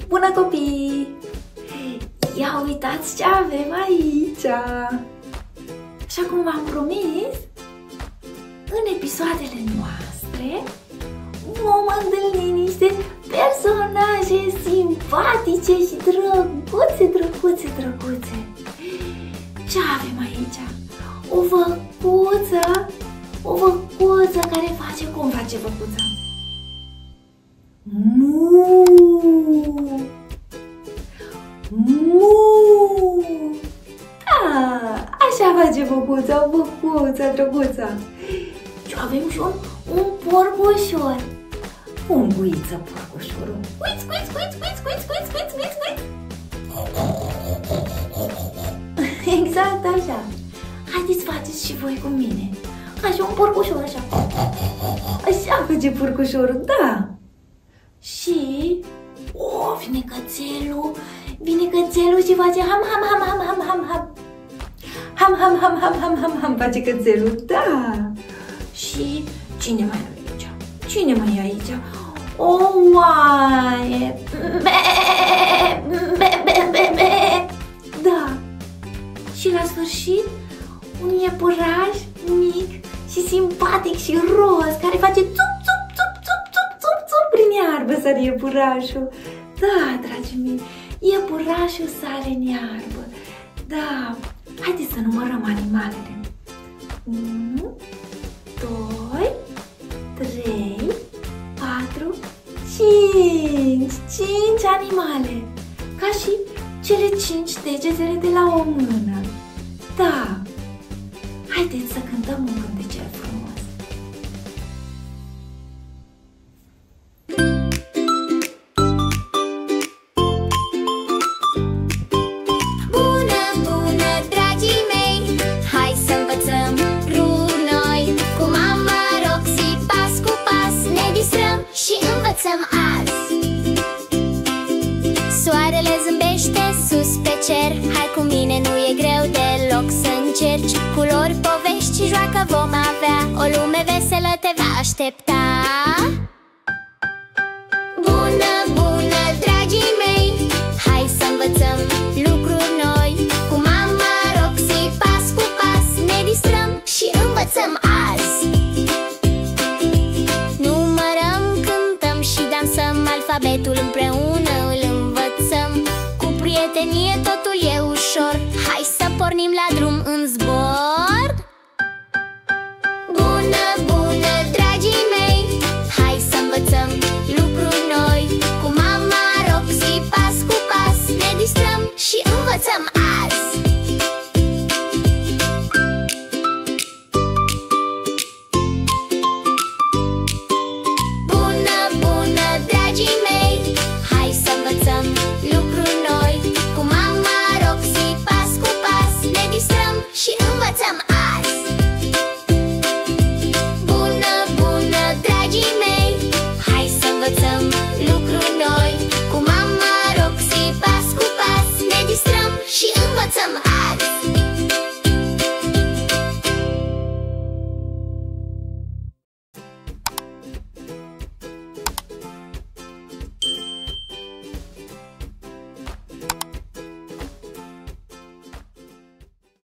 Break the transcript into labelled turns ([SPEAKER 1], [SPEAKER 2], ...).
[SPEAKER 1] Bună, copii! Ia uitați ce avem aici! Așa cum v-am promis, în episoadele noastre vom întâlni niște personaje simpatice și drăguțe. Ce avem aici? O văcuță care face, cum face văcuța? Mu! Da, așa face văcuța, drăguța. Și avem și un porcușor. Unguiță, porcușorul. Uiți. Exact așa. Haideți, faceți și voi cu mine. Așa, un porcușor, așa. Așa face porcușorul, da. Și... vine cățelul și face ham. Ham, face cățelul, da. Și cine mai e aici? Cine mai e aici? O oaie. Da. Și la sfârșit, un iepuraș mic și simpatic și roz, care face țup prin iarbă, sare iepurașul. Da, dragii mei, iepurașul sare în iarbă. Da, haideți să numărăm animalele. 1, 2, 3, 4, 5. 5 animale, ca și cele 5 degetele de la o mână. Da, haideți să cântăm un cântecel frumos.
[SPEAKER 2] Bună, dragii mei, hai să învățăm runi noi. Cu mama Roxy, pas cu pas, ne distrăm și învățăm azi. Soarele zâmbește sus pe cer, hai cu mine, nu e greu deloc să încerci. Culori, povești și joacă vom avea, o lume veselă te va aștepta. Bună, dragii mei, hai să învățăm lucruri noi. Cu mama Roxy, pas cu pas, ne distrăm și învățăm azi. Numărăm, cântăm și dansăm, alfabetul împreună îl învățăm. Cu prietenie totul e ușor, hai să pornim la drum în zbor.